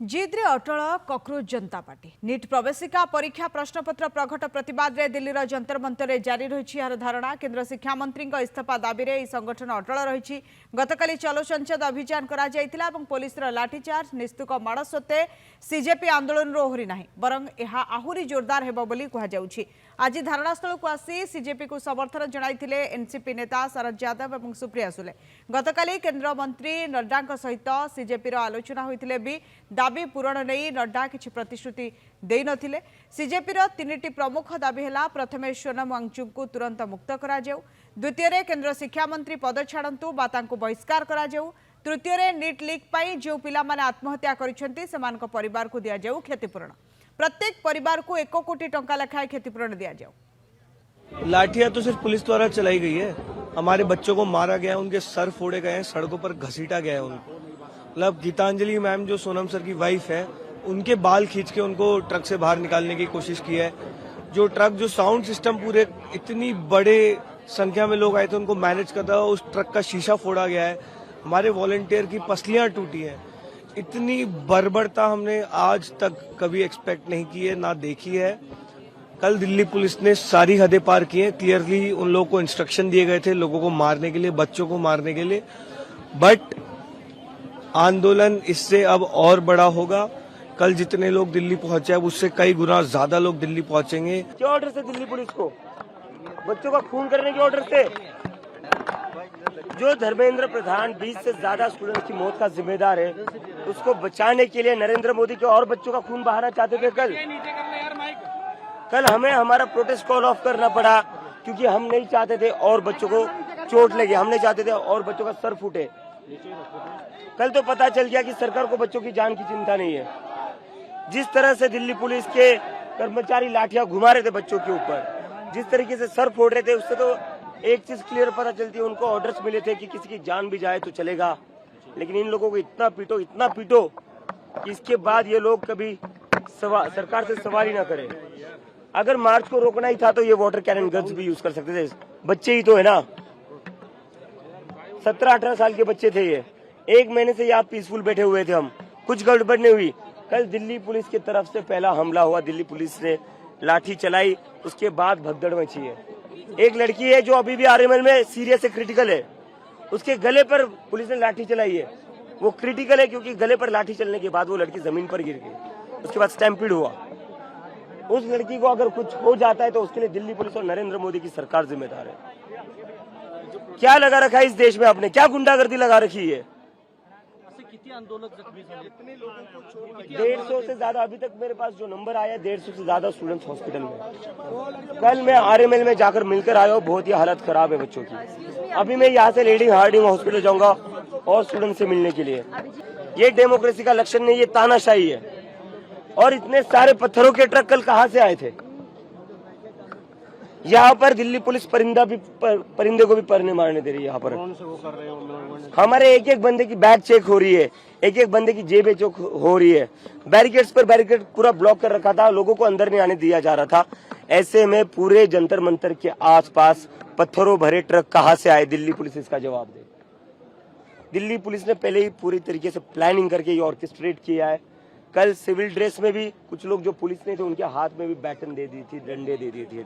जिद्रे अटल cockroach जनता party NEET प्रवेशिका परीक्षा प्रश्नपत्र प्रघट प्रतिवाद रे दिल्लीर जंतर मंतर जारी रही धारणा केन्द्र शिक्षा मंत्री इस्तीफा दाबी रे संगठन अटल रही गतकाली चलो संसद अभियान करा जायतिला एवं पुलिस लाठीचार्ज निस्तुक माड़ सत्वे सीजेपी आंदोलन ओहरी ना बरं यह आहुरी जोरदार हेबो बोली कुहाଯାଉଛି। आज धारणास्थल को आसी सीजेपी को समर्थन जणाइथिले एनसीपी नेता शरद यादव और सुप्रिया सुले। गतकाली केन्द्र मंत्री नड्डा सहित सीजेपी आलोचना होइथिले भी दाबी पूरण नहीं नड्डा किछि प्रतिश्रुति देई नथिले। सीजेपी तीनिटी प्रमुख दाबी है प्रथमे सोनम वांगचुक को तुरंत मुक्त करा जाऊ, द्वितीय केन्द्र शिक्षा मंत्री पद छाड़ू बा बहिष्कार करा जाऊ, तृतीय नीट लीक पाई जो पिला माने आत्महत्या करिसेंती सेमानक परिवार को दिया जाऊ क्षतिपूरण। प्रत्येक परिवार को 1 कोटी टंका लेखाएं क्षतिपूरण दिया जाऊ। लाठियां तो सिर्फ पुलिस द्वारा चलाई गई है। हमारे बच्चों को मारा गया, उनके सर फोड़े गए हैं, सड़कों पर घसीटा गया है उनको। मतलब गीतांजलि मैम जो सोनम सर की वाइफ है, उनके बाल खींच के उनको ट्रक से बाहर निकालने की कोशिश की है। जो ट्रक जो साउंड सिस्टम पूरे इतनी बड़े संख्या में लोग आए थे उनको मैनेज करता, उस ट्रक का शीशा फोड़ा गया है। हमारे वॉलंटियर की पसलियां टूटी हैं। इतनी बर्बरता हमने आज तक कभी एक्सपेक्ट नहीं की है, ना देखी है। कल दिल्ली पुलिस ने सारी हदें पार की हैं। क्लियरली उन लोगों को इंस्ट्रक्शन दिए गए थे लोगों को मारने के लिए, बच्चों को मारने के लिए। बट आंदोलन इससे अब और बड़ा होगा। कल जितने लोग दिल्ली पहुंचे अब उससे कई गुना ज्यादा लोग दिल्ली पहुंचेंगे। क्या ऑर्डर से दिल्ली पुलिस को बच्चों का खून करने के ऑर्डर से? जो धर्मेंद्र प्रधान 20 से ज्यादा स्टूडेंट की मौत का जिम्मेदार है, उसको बचाने के लिए नरेंद्र मोदी के और बच्चों का खून बहाना चाहते थे। कल हमें हमारा प्रोटेस्ट कॉल ऑफ करना पड़ा क्योंकि हम नहीं चाहते थे और बच्चों को चोट लगे, हम नहीं चाहते थे और बच्चों का सर फूटे। कल तो पता चल गया कि सरकार को बच्चों की जान की चिंता नहीं है। जिस तरह से दिल्ली पुलिस के कर्मचारी लाठियां घुमा रहे थे बच्चों के ऊपर, जिस तरीके से सर फोड़ रहे थे, उससे तो एक चीज क्लियर पता चलती है, उनको ऑर्डर्स मिले थे कि किसी की जान भी जाए तो चलेगा, लेकिन इन लोगों को इतना पीटो कि इसके बाद ये लोग कभी सरकार से सवाल ही ना करें। अगर मार्च को रोकना ही था तो ये वाटर कैनन गन्स भी यूज कर सकते थे। बच्चे ही तो है ना, 17-18 साल के बच्चे थे ये। 1 महीने से यहाँ पीसफुल बैठे हुए थे हम, कुछ गड़बड़ नहीं हुई। कल दिल्ली पुलिस की तरफ से पहला हमला हुआ, दिल्ली पुलिस ने लाठी चलाई, उसके बाद भगदड़ मची है। एक लड़की है जो अभी भी आरएमएल में सीरियस से क्रिटिकल है, उसके गले पर पुलिस ने लाठी चलाई है। वो क्रिटिकल है क्योंकि गले पर लाठी चलने के बाद वो लड़की जमीन पर गिर गई, उसके बाद स्टैम्पीड हुआ। उस लड़की को अगर कुछ हो जाता है तो उसके लिए दिल्ली पुलिस और नरेंद्र मोदी की सरकार जिम्मेदार है। क्या लगा रखा है इस देश में आपने, क्या गुंडागर्दी लगा रखी है? 150 से ज्यादा अभी तक मेरे पास जो नंबर आया, 150 से ज्यादा स्टूडेंट्स हॉस्पिटल में। कल मैं आरएमएल में जाकर मिलकर आया हूँ, बहुत ही हालत खराब है बच्चों की। अभी मैं यहाँ से लीडिंग हार्डिंग हॉस्पिटल जाऊंगा और स्टूडेंट से मिलने के लिए। ये डेमोक्रेसी का लक्षण नहीं, ये तानाशाही है। और इतने सारे पत्थरों के ट्रक कल कहाँ से आए थे? यहाँ पर दिल्ली पुलिस परिंदे को भी परने मारने दे रही है। यहाँ पर हमारे एक बंदे की बैग चेक हो रही है, एक बंदे की जेबें चेक हो रही है। बैरिकेड्स पर बैरिकेड पूरा ब्लॉक कर रखा था, लोगों को अंदर नहीं आने दिया जा रहा था। ऐसे में पूरे जंतर मंतर के आसपास पत्थरों भरे ट्रक कहाँ से आए? दिल्ली पुलिस इसका जवाब दे। दिल्ली पुलिस ने पहले ही पूरी तरीके से प्लानिंग करके ये ऑर्केस्ट्रेट किया है। कल सिविल ड्रेस में भी कुछ लोग जो पुलिस नहीं थे उनके हाथ में भी बैटन दे दी थी, डंडे दे दिए थे।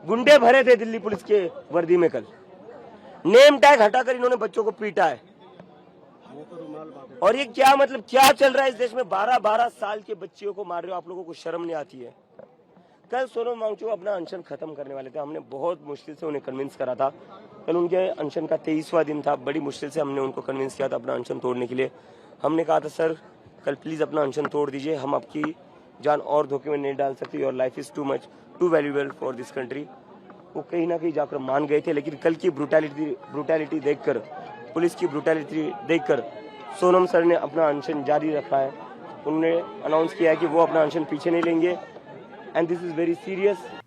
गुंडे भरे थे दिल्ली पुलिस के वर्दी में। कल नेम टैग हटाकर इन्होंने बच्चों को पीटा है। और ये क्या मतलब, क्या चल रहा है इस देश में? 12-12 साल के बच्चियों को मार रहे हो, आप लोगों को शर्म नहीं आती है? कल सोनम वांगचुक अपना अनशन खत्म करने वाले थे, हमने बहुत मुश्किल से उन्हें कन्विंस करा था। कल उनके अनशन का 23वां दिन था, बड़ी मुश्किल से हमने उनको कन्विंस किया था अपना अनशन तोड़ने के लिए। हमने कहा था सर कल प्लीज अपना अनशन तोड़ दीजिए, हम आपकी जान और धोखे में नहीं डाल सकते, your life is too valuable for this country. वो कहीं ना कहीं जाकर मान गए थे, लेकिन कल की ब्रूटैलिटी देखकर, पुलिस की ब्रूटैलिटी देखकर सोनम सर ने अपना अनशन जारी रखा है। उन्होंने अनाउंस किया है कि वो अपना अनशन पीछे नहीं लेंगे, and this is very serious.